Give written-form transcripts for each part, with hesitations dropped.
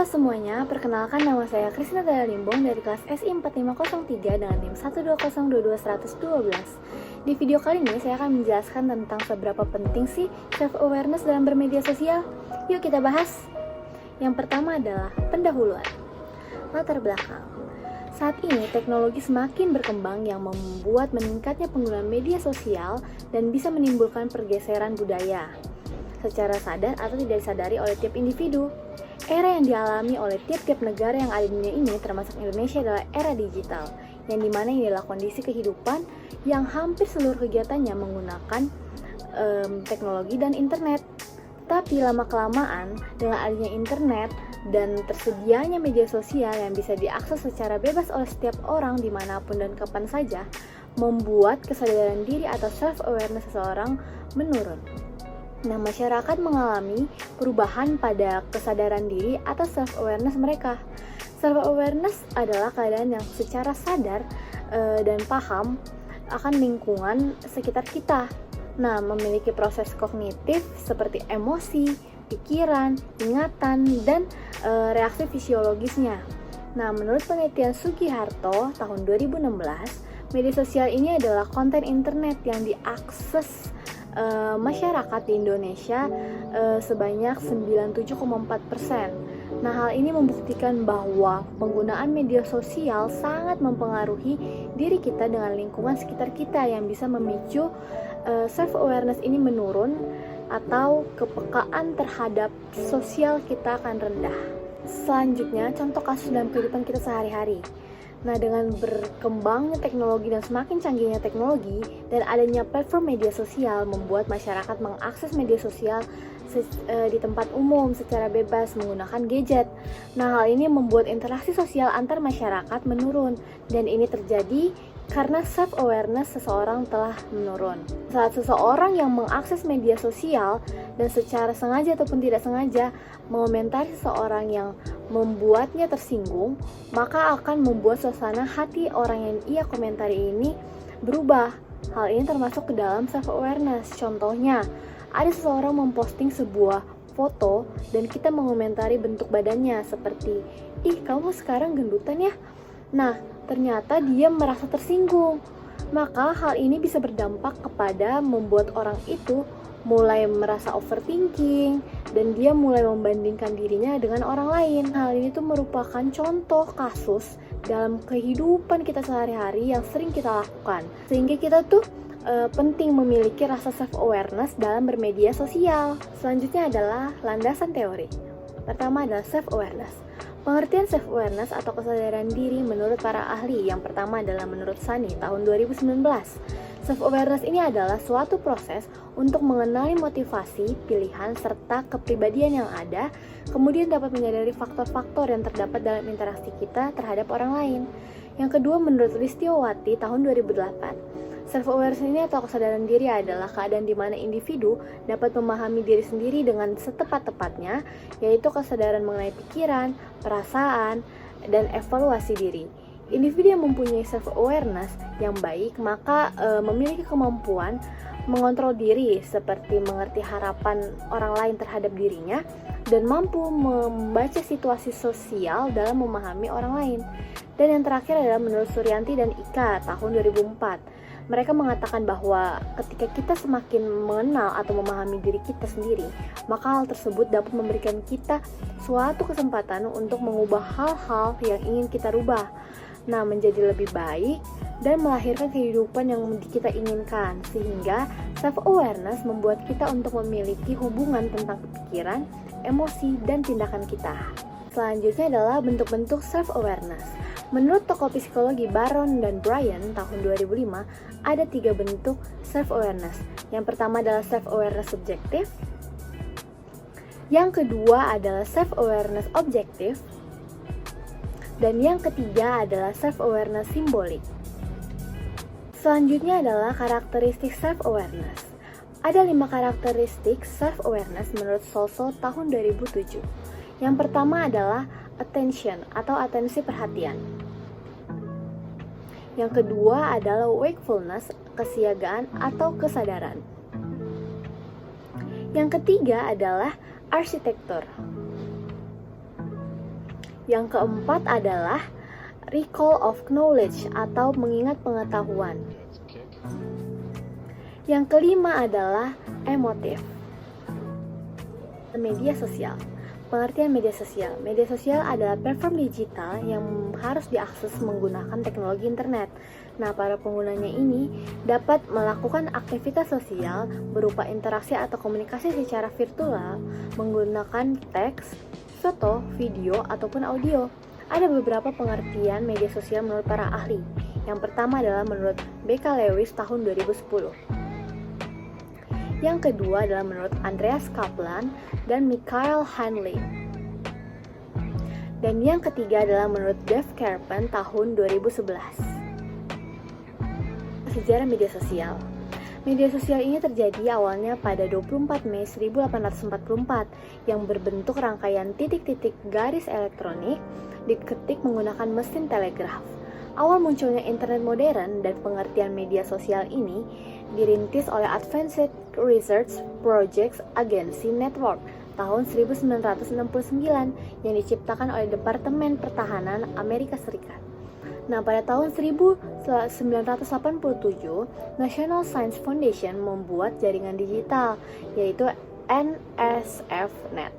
semuanya, perkenalkan nama saya Krisna Dara Limbong dari kelas SI 4503 dengan NIM 1202212. Di video kali ini saya akan menjelaskan tentang seberapa penting sih self-awareness dalam bermedia sosial. Yuk kita bahas. Yang pertama adalah pendahuluan. Latar belakang. Saat ini teknologi semakin berkembang yang membuat meningkatnya penggunaan media sosial dan bisa menimbulkan pergeseran budaya secara sadar atau tidak disadari oleh tiap individu. Era yang dialami oleh tiap-tiap negara yang ada di dunia ini, termasuk Indonesia, adalah era digital, yang dimana ini adalah kondisi kehidupan yang hampir seluruh kegiatannya menggunakan teknologi dan internet. Tapi lama-kelamaan, dengan adanya internet dan tersedianya media sosial yang bisa diakses secara bebas oleh setiap orang dimanapun dan kapan saja, membuat kesadaran diri atau self-awareness seseorang menurun. Nah, masyarakat mengalami perubahan pada kesadaran diri atau self-awareness mereka. Self-awareness adalah keadaan yang secara sadar dan paham akan lingkungan sekitar kita. Nah, memiliki proses kognitif seperti emosi, pikiran, ingatan, dan reaksi fisiologisnya. Nah, menurut penelitian Sugiharto tahun 2016, media sosial ini adalah konten internet yang diakses masyarakat di Indonesia sebanyak 97,4%. Nah, hal ini membuktikan bahwa penggunaan media sosial sangat mempengaruhi diri kita dengan lingkungan sekitar kita yang bisa memicu self-awareness ini menurun atau kepekaan terhadap sosial kita akan rendah. Selanjutnya, contoh kasus dalam kehidupan kita sehari-hari. Nah, dengan berkembangnya teknologi dan semakin canggihnya teknologi dan adanya platform media sosial membuat masyarakat mengakses media sosial di tempat umum secara bebas menggunakan gadget. Nah, hal ini membuat interaksi sosial antar masyarakat menurun, dan ini terjadi karena self-awareness seseorang telah menurun. Saat seseorang yang mengakses media sosial dan secara sengaja ataupun tidak sengaja mengomentari seseorang yang membuatnya tersinggung, maka akan membuat suasana hati orang yang ia komentari ini berubah. Hal ini termasuk ke dalam self-awareness. Contohnya, ada seseorang memposting sebuah foto dan kita mengomentari bentuk badannya seperti, "Ih, kamu sekarang gendutan ya?" Nah, ternyata dia merasa tersinggung. Maka hal ini bisa berdampak kepada membuat orang itu mulai merasa overthinking dan dia mulai membandingkan dirinya dengan orang lain. Hal ini tuh merupakan contoh kasus dalam kehidupan kita sehari-hari yang sering kita lakukan. Sehingga kita tuh penting memiliki rasa self-awareness dalam bermedia sosial. Selanjutnya adalah landasan teori. Pertama adalah self-awareness. Pengertian self-awareness atau kesadaran diri menurut para ahli yang pertama adalah menurut Sani tahun 2019. Self-awareness ini adalah suatu proses untuk mengenali motivasi, pilihan, serta kepribadian yang ada, kemudian dapat menyadari faktor-faktor yang terdapat dalam interaksi kita terhadap orang lain. Yang kedua menurut Listiowati tahun 2008. Self-awareness ini atau kesadaran diri adalah keadaan di mana individu dapat memahami diri sendiri dengan setepat-tepatnya, yaitu kesadaran mengenai pikiran, perasaan, dan evaluasi diri. Individu yang mempunyai self-awareness yang baik, maka memiliki kemampuan mengontrol diri seperti mengerti harapan orang lain terhadap dirinya dan mampu membaca situasi sosial dalam memahami orang lain. Dan yang terakhir adalah menurut Suryanti dan Ika tahun 2004. Mereka mengatakan bahwa ketika kita semakin mengenal atau memahami diri kita sendiri, maka hal tersebut dapat memberikan kita suatu kesempatan untuk mengubah hal-hal yang ingin kita rubah. Nah, menjadi lebih baik dan melahirkan kehidupan yang kita inginkan. Sehingga self-awareness membuat kita untuk memiliki hubungan tentang pikiran, emosi, dan tindakan kita. Selanjutnya adalah bentuk-bentuk self-awareness. Menurut tokoh psikologi Baron dan Brian tahun 2005, ada 3 bentuk self-awareness. Yang pertama adalah self-awareness subjektif. Yang kedua adalah self-awareness objektif. Dan yang ketiga adalah self-awareness simbolik. Selanjutnya adalah karakteristik self-awareness. Ada 5 karakteristik self-awareness menurut Solso tahun 2007. Yang pertama adalah attention atau atensi perhatian. Yang kedua adalah wakefulness, kesiagaan atau kesadaran. Yang ketiga adalah arsitektur. Yang keempat adalah recall of knowledge atau mengingat pengetahuan. Yang kelima adalah emotif. Media sosial. Pengertian media sosial. Media sosial adalah platform digital yang harus diakses menggunakan teknologi internet. Nah, para penggunanya ini dapat melakukan aktivitas sosial berupa interaksi atau komunikasi secara virtual menggunakan teks, foto, video, ataupun audio. Ada beberapa pengertian media sosial menurut para ahli. Yang pertama adalah menurut B.K. Lewis tahun 2010. Yang kedua adalah menurut Andreas Kaplan dan Michael Hanley. Dan yang ketiga adalah menurut Dave Kerpen tahun 2011. Sejarah media sosial. Media sosial ini terjadi awalnya pada 24 Mei 1844 yang berbentuk rangkaian titik-titik garis elektronik diketik menggunakan mesin telegraf. Awal munculnya internet modern dan pengertian media sosial ini dirintis oleh Advanced Research Projects Agency Network tahun 1969 yang diciptakan oleh Departemen Pertahanan Amerika Serikat. Nah, pada tahun 1987, National Science Foundation membuat jaringan digital, yaitu NSFNet.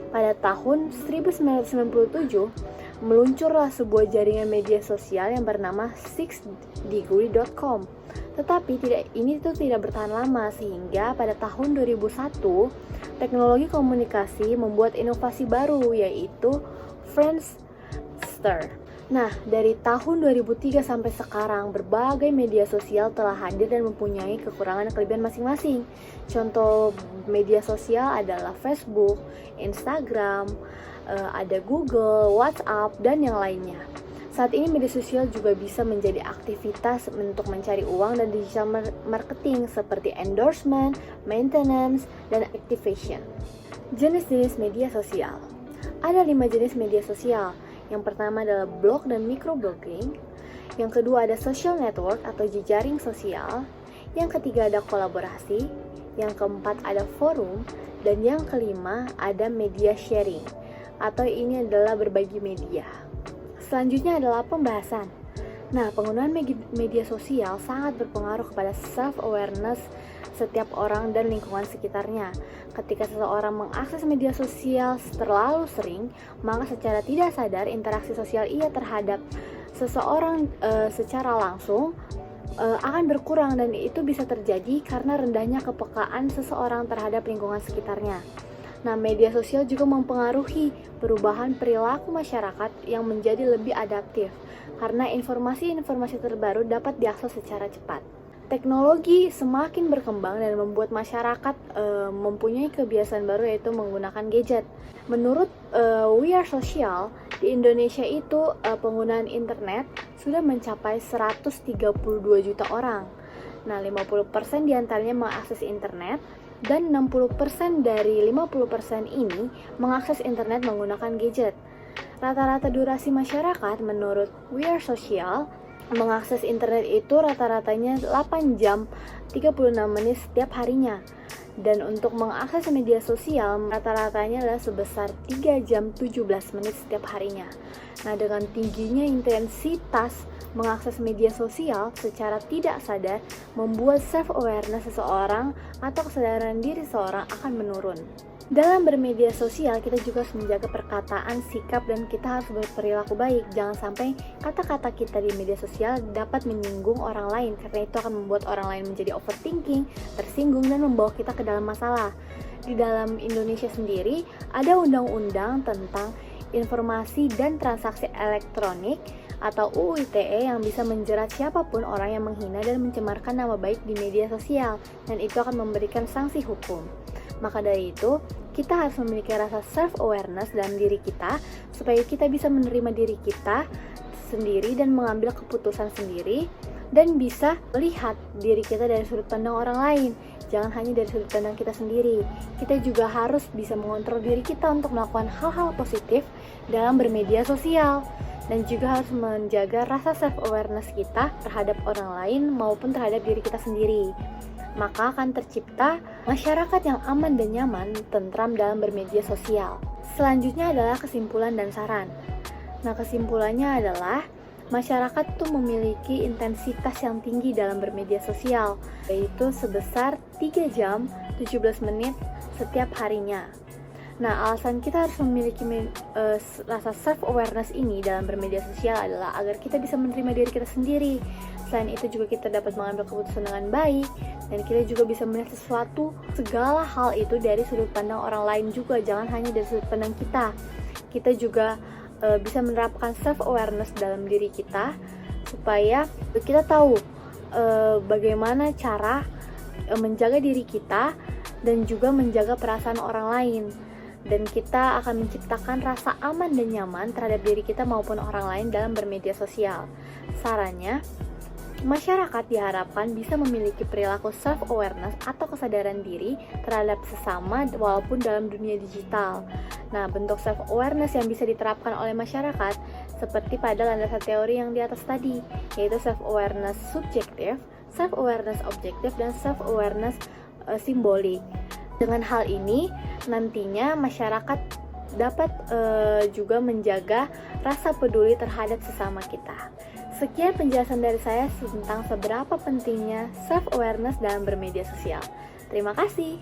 Pada tahun 1997, meluncurlah sebuah jaringan media sosial yang bernama 6degree.com. Tetapi ini tidak bertahan lama sehingga pada tahun 2001 teknologi komunikasi membuat inovasi baru yaitu Friendster. Nah, dari tahun 2003 sampai sekarang berbagai media sosial telah hadir dan mempunyai kekurangan dan kelebihan masing-masing. Contoh media sosial adalah Facebook, Instagram, ada Google, WhatsApp, dan yang lainnya. Saat ini media sosial juga bisa menjadi aktivitas untuk mencari uang dan digital marketing seperti endorsement, maintenance, dan activation. Jenis-jenis media sosial. Ada 5 jenis media sosial. Yang pertama adalah blog dan microblogging. Yang kedua ada social network atau jejaring sosial. Yang ketiga ada kolaborasi. Yang keempat ada forum. Dan yang kelima ada media sharing, atau ini adalah berbagi media. Selanjutnya adalah pembahasan. Nah, penggunaan media sosial sangat berpengaruh kepada self-awareness setiap orang dan lingkungan sekitarnya. Ketika seseorang mengakses media sosial terlalu sering, maka secara tidak sadar interaksi sosial ia terhadap seseorang secara langsung akan berkurang, dan itu bisa terjadi karena rendahnya kepekaan seseorang terhadap lingkungan sekitarnya. Nah, media sosial juga mempengaruhi perubahan perilaku masyarakat yang menjadi lebih adaptif karena informasi-informasi terbaru dapat diakses secara cepat. Teknologi semakin berkembang dan membuat masyarakat mempunyai kebiasaan baru, yaitu menggunakan gadget. Menurut We Are Social, di Indonesia itu penggunaan internet sudah mencapai 132 juta orang. Nah, 50% diantaranya mengakses internet, dan 60% dari 50% ini mengakses internet menggunakan gadget. Rata-rata durasi masyarakat menurut We Are Social mengakses internet itu rata-ratanya 8 jam 36 menit setiap harinya. Dan untuk mengakses media sosial rata-ratanya adalah sebesar 3 jam 17 menit setiap harinya. Nah, dengan tingginya intensitas mengakses media sosial secara tidak sadar membuat self-awareness seseorang atau kesadaran diri seseorang akan menurun. Dalam bermedia sosial, kita juga harus menjaga perkataan, sikap, dan kita harus berperilaku baik. Jangan sampai kata-kata kita di media sosial dapat menyinggung orang lain, karena itu akan membuat orang lain menjadi overthinking, tersinggung, dan membawa kita ke dalam masalah. Di dalam Indonesia sendiri, ada undang-undang tentang informasi dan transaksi elektronik atau UU ITE yang bisa menjerat siapapun orang yang menghina dan mencemarkan nama baik di media sosial, dan itu akan memberikan sanksi hukum. Maka dari itu, kita harus memiliki rasa self-awareness dalam diri kita supaya kita bisa menerima diri kita sendiri dan mengambil keputusan sendiri, dan bisa melihat diri kita dari sudut pandang orang lain. Jangan hanya dari sudut pandang kita sendiri. Kita juga harus bisa mengontrol diri kita untuk melakukan hal-hal positif dalam bermedia sosial, dan juga harus menjaga rasa self-awareness kita terhadap orang lain maupun terhadap diri kita sendiri. Maka akan tercipta masyarakat yang aman dan nyaman, tentram dalam bermedia sosial. Selanjutnya adalah kesimpulan dan saran. Nah, kesimpulannya adalah masyarakat tuh memiliki intensitas yang tinggi dalam bermedia sosial, yaitu sebesar 3 jam 17 menit setiap harinya. Nah, alasan kita harus memiliki rasa self-awareness ini dalam bermedia sosial adalah agar kita bisa menerima diri kita sendiri. Selain itu juga kita dapat mengambil keputusan dengan baik, dan kita juga bisa melihat segala hal itu dari sudut pandang orang lain juga, jangan hanya dari sudut pandang kita. Kita juga bisa menerapkan self-awareness dalam diri kita, supaya kita tahu bagaimana cara menjaga diri kita dan juga menjaga perasaan orang lain. Dan kita akan menciptakan rasa aman dan nyaman terhadap diri kita maupun orang lain dalam bermedia sosial. Sarannya, masyarakat diharapkan bisa memiliki perilaku self-awareness atau kesadaran diri terhadap sesama walaupun dalam dunia digital. Nah, bentuk self-awareness yang bisa diterapkan oleh masyarakat seperti pada landasan teori yang di atas tadi, yaitu self-awareness subjektif, self-awareness objektif, dan self-awareness simbolik. Dengan hal ini, nantinya masyarakat dapat juga menjaga rasa peduli terhadap sesama kita. Sekian penjelasan dari saya tentang seberapa pentingnya self-awareness dalam bermedia sosial. Terima kasih.